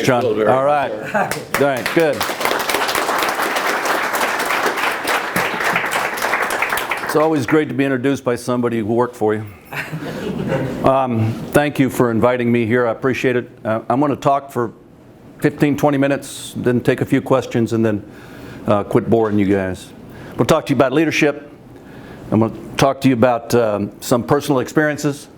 John. All right. All right, good. It's always great to be introduced by somebody who worked for you. Thank you for inviting me here. I appreciate it. I'm going to talk for 15, 20 minutes, then take a few questions, and then quit boring you guys. We'll talk to you about leadership. I'm going to talk to you about some personal experiences.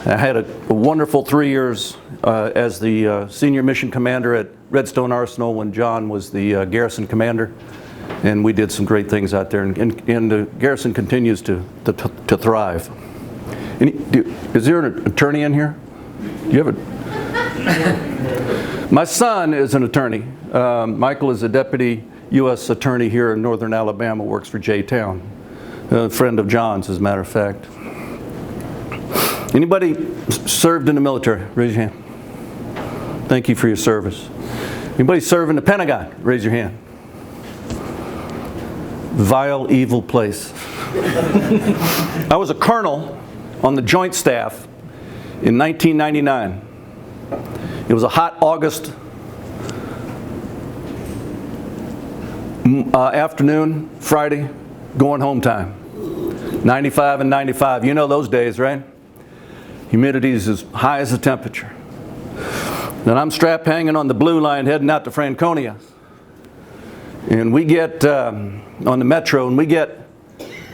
I had a wonderful 3 years as the senior mission commander at Redstone Arsenal when John was the garrison commander. And we did some great things out there, and the garrison continues to thrive. Is there an attorney in here? Do you have a? My son is an attorney. Michael is a deputy U.S. attorney here in northern Alabama, works for J-Town. A friend of John's, as a matter of fact. Anybody served in the military? Raise your hand. Thank you for your service. Anybody serve in the Pentagon? Raise your hand. Vile, evil place. I was a colonel on the Joint Staff in 1999. It was a hot August afternoon, Friday, going home time. 95 and 95. You know those days, right? Humidity is as high as the temperature. Then I'm strapped hanging on the blue line heading out to Franconia. And we get on the metro, and we get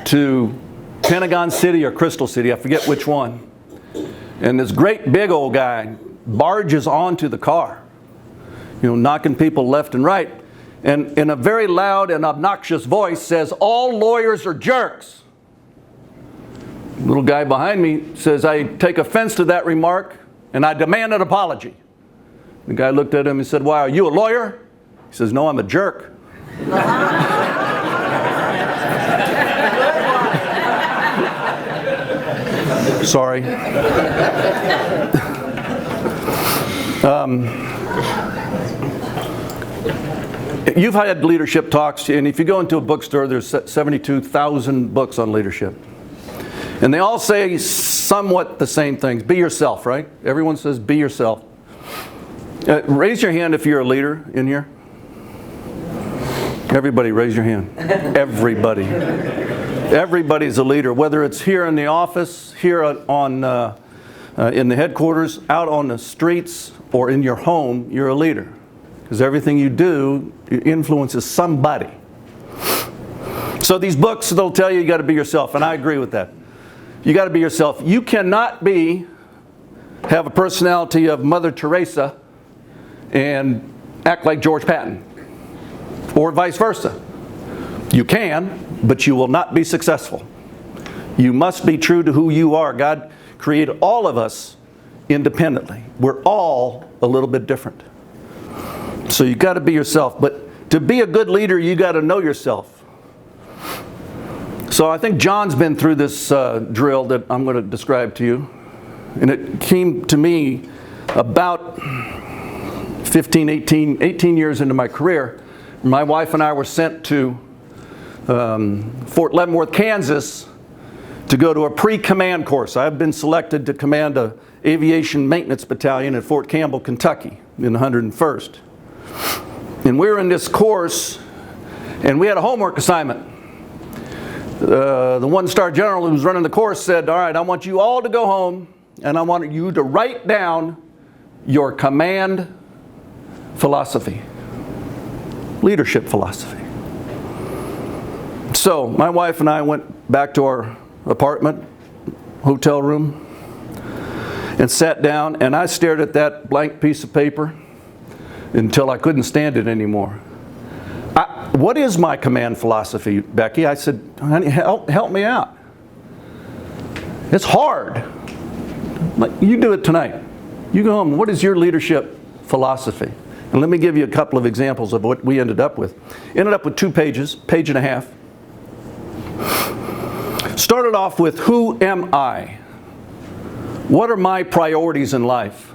to Pentagon City or Crystal City, I forget which one. And this great big old guy barges onto the car, knocking people left and right. And in a very loud and obnoxious voice says, "All lawyers are jerks." The little guy behind me says, "I take offense to that remark, and I demand an apology." The guy looked at him and said, "Why, are you a lawyer?" He says, "No, I'm a jerk." Sorry. You've had leadership talks, and if you go into a bookstore, there's 72,000 books on leadership. And they all say somewhat the same things. Be yourself, right? Everyone says be yourself. Raise your hand if you're a leader in here. Everybody raise your hand. Everybody. Everybody's a leader, whether it's here in the office, here on in the headquarters, out on the streets, or in your home, you're a leader. Because everything you do influences somebody. So these books, they'll tell you got to be yourself, and I agree with that. You got to be yourself. You cannot have a personality of Mother Teresa and act like George Patton, or vice versa. You can, but you will not be successful. You must be true to who you are. God created all of us independently. We're all a little bit different. So you got to be yourself. But to be a good leader, you got to know yourself. So I think John's been through this drill that I'm going to describe to you. And it came to me about 18 years into my career. My wife and I were sent to Fort Leavenworth, Kansas, to go to a pre-command course. I've been selected to command an aviation maintenance battalion at Fort Campbell, Kentucky, in the 101st. And we were in this course, and we had a homework assignment. The one-star general who was running the course said, "All right, I want you all to go home, and I want you to write down your command philosophy, leadership philosophy." So my wife and I went back to our apartment, hotel room, and sat down, and I stared at that blank piece of paper until I couldn't stand it anymore. What is my command philosophy, Becky? I said, "Honey, help me out. It's hard. You do it tonight. You go home. What is your leadership philosophy?" And let me give you a couple of examples of what we ended up with. Ended up with 2 pages, page and a half. Started off with, who am I? What are my priorities in life?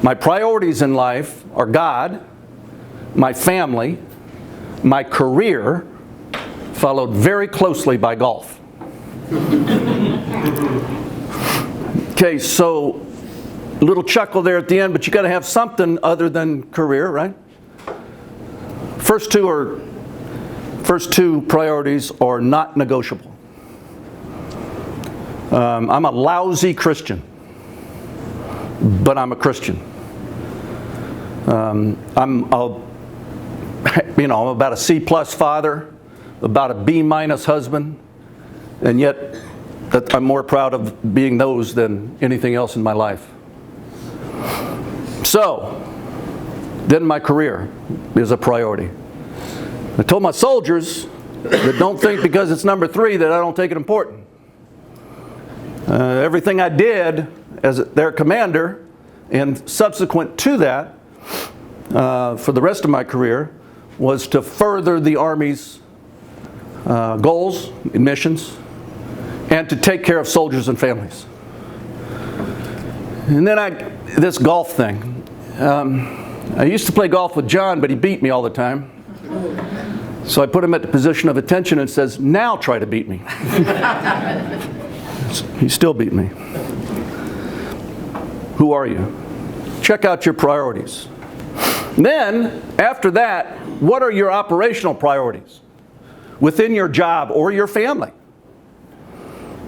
My priorities in life are God, my family, my career, followed very closely by golf. Okay, so a little chuckle there at the end, but you got to have something other than career, right? First two priorities are not negotiable. I'm a lousy Christian, but I'm a Christian. I'm about a C+ father, about a B- husband, and yet I'm more proud of being those than anything else in my life. So, then my career is a priority. I told my soldiers that don't think because it's number 3 that I don't take it important. Everything I did as their commander and subsequent to that for the rest of my career was to further the Army's goals and missions and to take care of soldiers and families. And then this golf thing. I used to play golf with John, but he beat me all the time. So I put him at the position of attention and says, now try to beat me. He still beat me. Who are you? Check out your priorities. Then, after that, what are your operational priorities within your job or your family?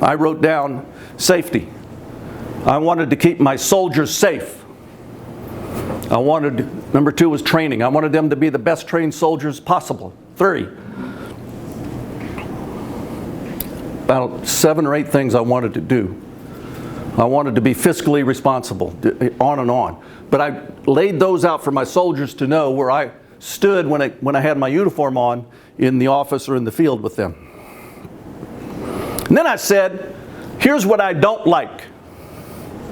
I wrote down safety. I wanted to keep my soldiers safe. Number 2 was training. I wanted them to be the best trained soldiers possible. 3. About 7 or 8 things I wanted to do. I wanted to be fiscally responsible, on and on. But I laid those out for my soldiers to know where I stood when I had my uniform on in the office or in the field with them. And then I said, here's what I don't like.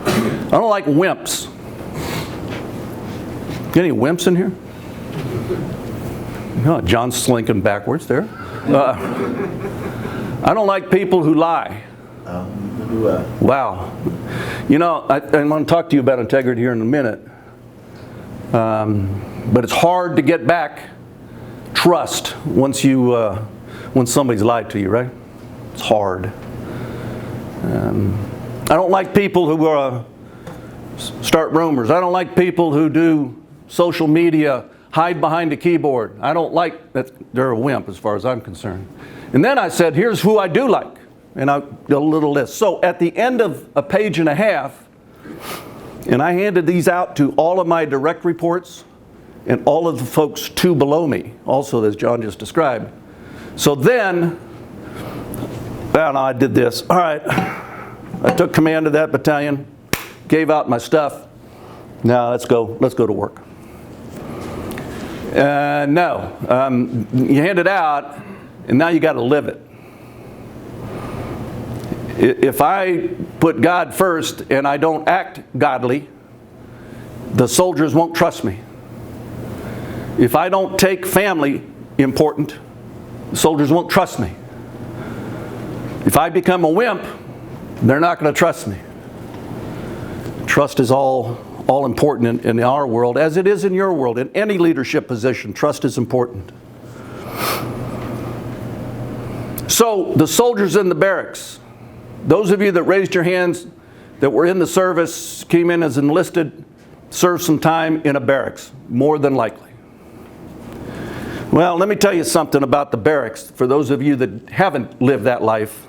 I don't like wimps. Any wimps in here? Oh, John's slinking backwards there. I don't like people who lie. Wow. You know, I'm going to talk to you about integrity here in a minute. But it's hard to get back trust when somebody's lied to you, right? It's hard. I don't like people who start rumors. I don't like people who do social media, hide behind a keyboard. I don't like that. They're a wimp as far as I'm concerned. And then I said, here's who I do like. And I did a little list. So at the end of a page and a half, and I handed these out to all of my direct reports and all of the folks 2 below me, also as John just described. So then, I did this. All right, I took command of that battalion, gave out my stuff. Now let's go to work. No, you hand it out, and now you got to live it. If I put God first and I don't act godly, the soldiers won't trust me. If I don't take family important, the soldiers won't trust me. If I become a wimp, they're not going to trust me. Trust is all important in our world, as it is in your world. In any leadership position, trust is important. So, the soldiers in the barracks, those of you that raised your hands that were in the service, came in as enlisted, served some time in a barracks, more than likely. Well, let me tell you something about the barracks, for those of you that haven't lived that life.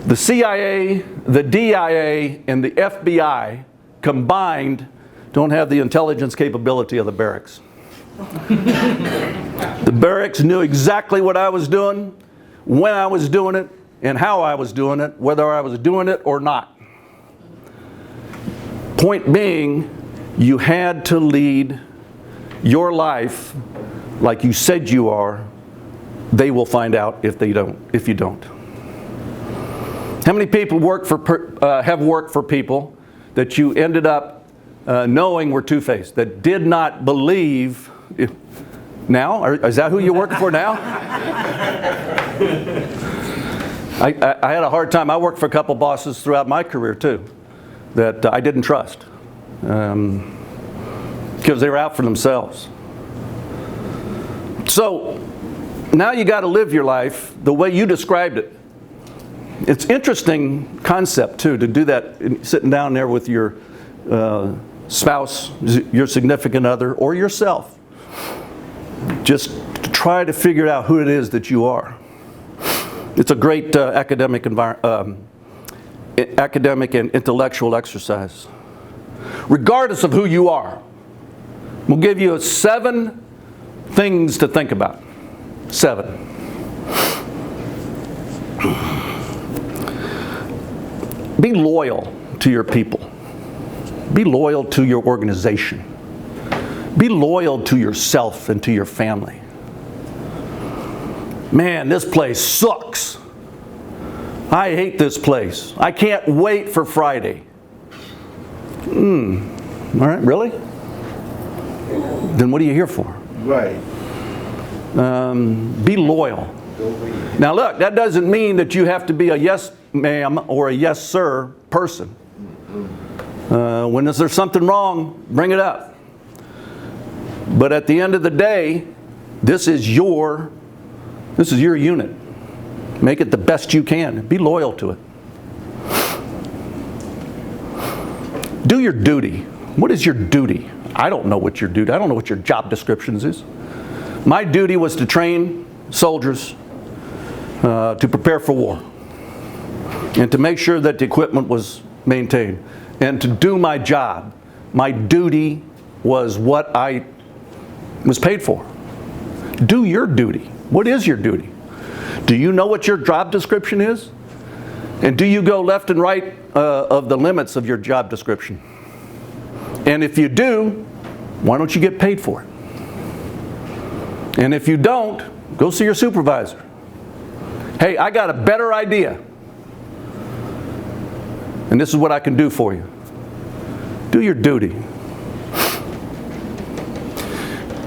The CIA, the DIA, and the FBI combined don't have the intelligence capability of the barracks. The barracks knew exactly what I was doing, when I was doing it, and how I was doing it, whether I was doing it or not. Point being, you had to lead your life like you said you are. They will find out if you don't. How many people have worked for people that you ended up knowing were two-faced, that did not believe? Now? Is that who you're working for now? I had a hard time. I worked for a couple bosses throughout my career too that I didn't trust because they were out for themselves. So now you got to live your life the way you described it. It's interesting concept too, to do that sitting down there with your spouse, your significant other, or yourself. Just to try to figure out who it is that you are. It's a great academic and intellectual exercise. Regardless of who you are, we'll give you 7 things to think about. 7. Be loyal to your people. Be loyal to your organization. Be loyal to yourself and to your family. Man, this place sucks. I hate this place. I can't wait for Friday. All right, really? Then what are you here for? Right. Be loyal. Now look, that doesn't mean that you have to be a yes ma'am or a yes sir person. When there's something wrong, bring it up. But at the end of the day, this is your unit. Make it the best you can. Be loyal to it. Do your duty. What is your duty? I don't know what your duty. I don't know what your job descriptions is. My duty was to train soldiers to prepare for war and to make sure that the equipment was maintained and to do my job. My duty was what I was paid for. Do your duty. What is your duty? Do you know what your job description is? And do you go left and right of the limits of your job description? And if you do, why don't you get paid for it? And if you don't, go see your supervisor. Hey, I got a better idea. And this is what I can do for you. Do your duty.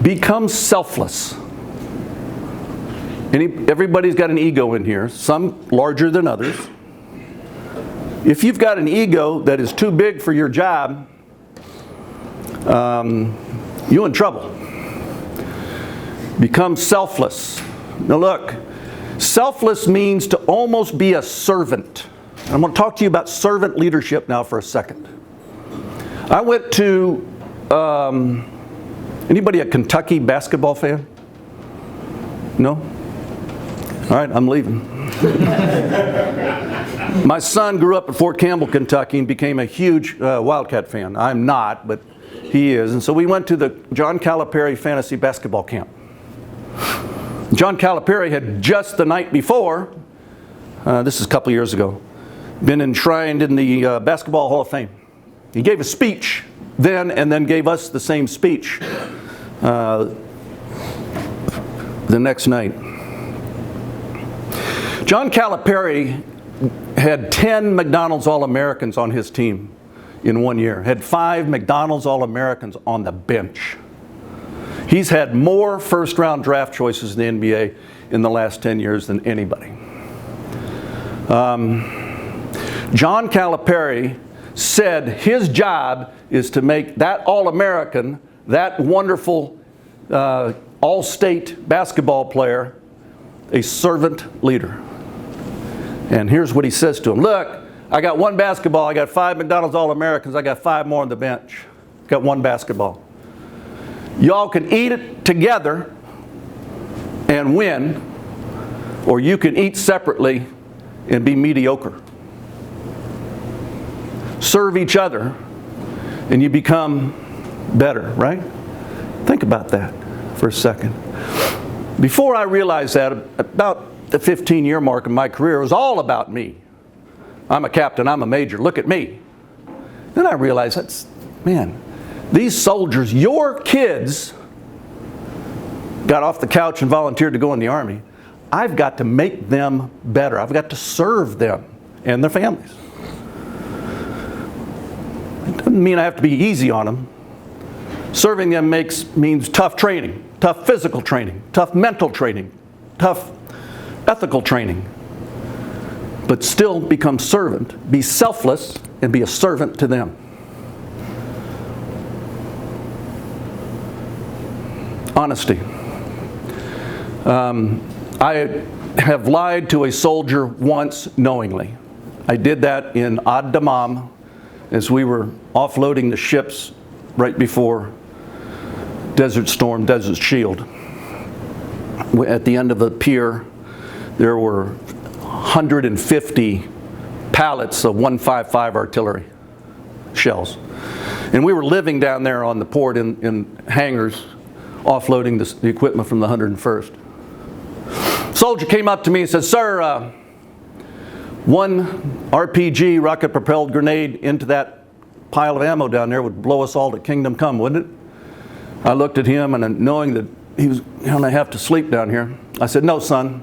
Become selfless. Everybody's got an ego in here, some larger than others. If you've got an ego that is too big for your job, you're in trouble. Become selfless. Now look, selfless means to almost be a servant. I'm going to talk to you about servant leadership now for a second. I went to, anybody a Kentucky basketball fan? No? All right, I'm leaving. My son grew up in Fort Campbell, Kentucky and became a huge Wildcat fan. I'm not, but he is. And so we went to the John Calipari fantasy basketball camp. John Calipari had just the night before, this is a couple years ago, been enshrined in the Basketball Hall of Fame. He gave a speech then and then gave us the same speech the next night. John Calipari had 10 McDonald's All-Americans on his team in 1 year. Had 5 McDonald's All-Americans on the bench. He's had more first-round draft choices in the NBA in the last 10 years than anybody. John Calipari said his job is to make that All-American, that wonderful all-state basketball player, a servant leader. And here's what he says to him. Look, I got 1 basketball, I got 5 McDonald's All-Americans, I got 5 more on the bench. Got 1 basketball. Y'all can eat it together and win, or you can eat separately and be mediocre. Serve each other and you become better, right? Think about that for a second. Before I realized that, about the 15-year mark of my career, it was all about me. I'm a captain, I'm a major, look at me. Then I realized, these soldiers, your kids, got off the couch and volunteered to go in the Army. I've got to make them better. I've got to serve them and their families. It doesn't mean I have to be easy on them. Serving them means tough training, tough physical training, tough mental training, tough ethical training. But still become servant, be selfless, and be a servant to them. Honesty. I have lied to a soldier once knowingly. I did that in Ad Damam as we were offloading the ships right before Desert Storm, Desert Shield. At the end of the pier, there were 150 pallets of 155 artillery shells. And we were living down there on the port in hangars, offloading the equipment from the 101st. Soldier came up to me and said, "Sir, one RPG, rocket-propelled grenade, into that pile of ammo down there would blow us all to kingdom come, wouldn't it?" I looked at him, and knowing that he was going to have to sleep down here, I said, "No, son.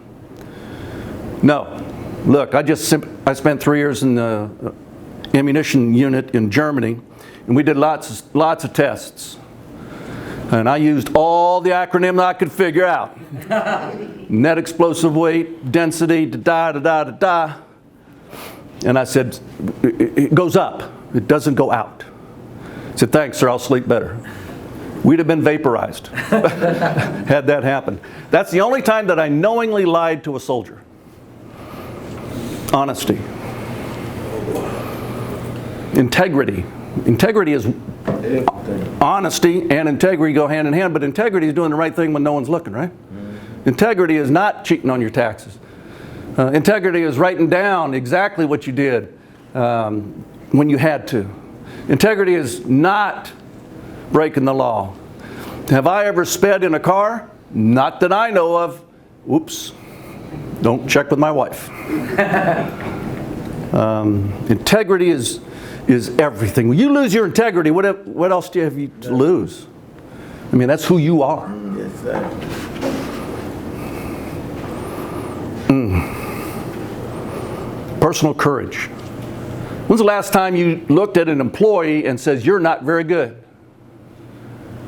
No. Look, I spent 3 years in the ammunition unit in Germany, and we did lots of tests. And I used all the acronyms I could figure out. Net explosive weight, density, da-da-da-da-da. And I said, it goes up. It doesn't go out." I said, "Thanks, sir. I'll sleep better." We'd have been vaporized had that happened. That's the only time that I knowingly lied to a soldier. Honesty. Integrity. Integrity is honesty, and integrity go hand in hand, but integrity is doing the right thing when no one's looking, right? Integrity is not cheating on your taxes. Integrity is writing down exactly what you did when you had to. Integrity is not breaking the law. Have I ever sped in a car? Not that I know of. Oops. Don't check with my wife. Integrity is everything. When you lose your integrity, what else do you have to lose? I mean, that's who you are. Yes, sir. Personal courage. When's the last time you looked at an employee and says, "You're not very good"?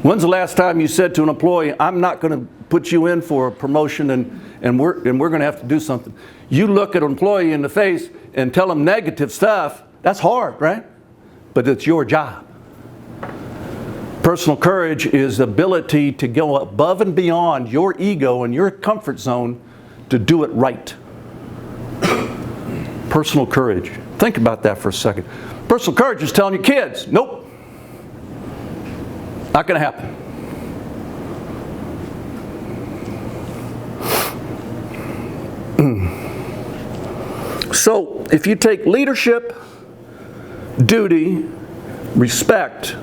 When's the last time you said to an employee, "I'm not going to put you in for a promotion and we're going to have to do something"? You look at an employee in the face and tell them negative stuff. That's hard, right? But it's your job. Personal courage is the ability to go above and beyond your ego and your comfort zone to do it right. Personal courage. Think about that for a second. Personal courage is telling your kids, "Nope, not going to happen." So, if you take leadership, duty, respect,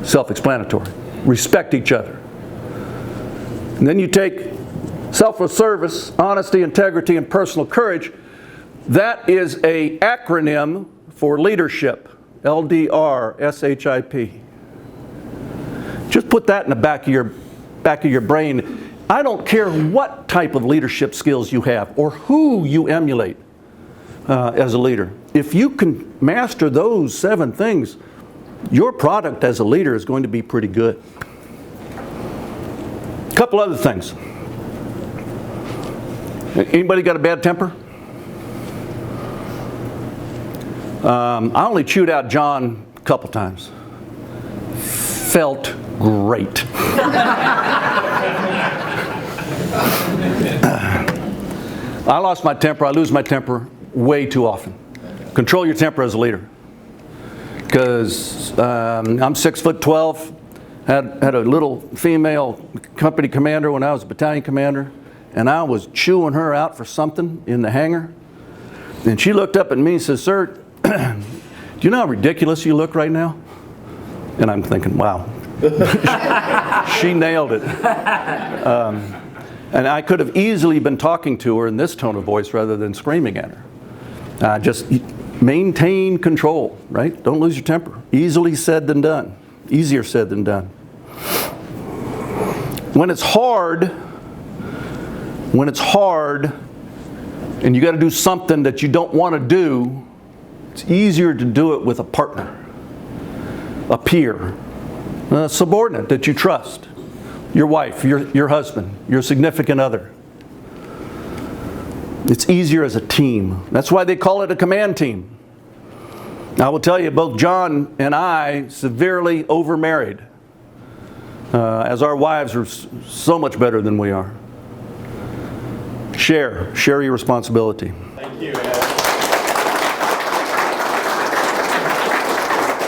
self-explanatory. Respect each other. And then you take selfless service, honesty, integrity, and personal courage. That is an acronym for leadership. LDRSHIP. Just put that in the back of your brain. I don't care what type of leadership skills you have or who you emulate as a leader. If you can master those 7 things, your product as a leader is going to be pretty good. A couple other things. Anybody got a bad temper? I only chewed out John a couple times. Felt great. I lost my temper. I lose my temper way too often. Control your temper as a leader. Because I'm 6'12", had a little female company commander when I was a battalion commander, and I was chewing her out for something in the hangar. And she looked up at me and says, "Sir, do you know how ridiculous you look right now?" And I'm thinking, wow. She nailed it. And I could have easily been talking to her in this tone of voice rather than screaming at her. Just maintain control, right? Don't lose your temper. Easily said than done. Easier said than done. When it's hard, and you got to do something that you don't want to do, it's easier to do it with a partner, a peer, a subordinate that you trust, your wife, your husband, your significant other. It's easier as a team. That's why they call it a command team. I will tell you, both John and I severely overmarried, as our wives are so much better than we are. Share your responsibility. Thank you.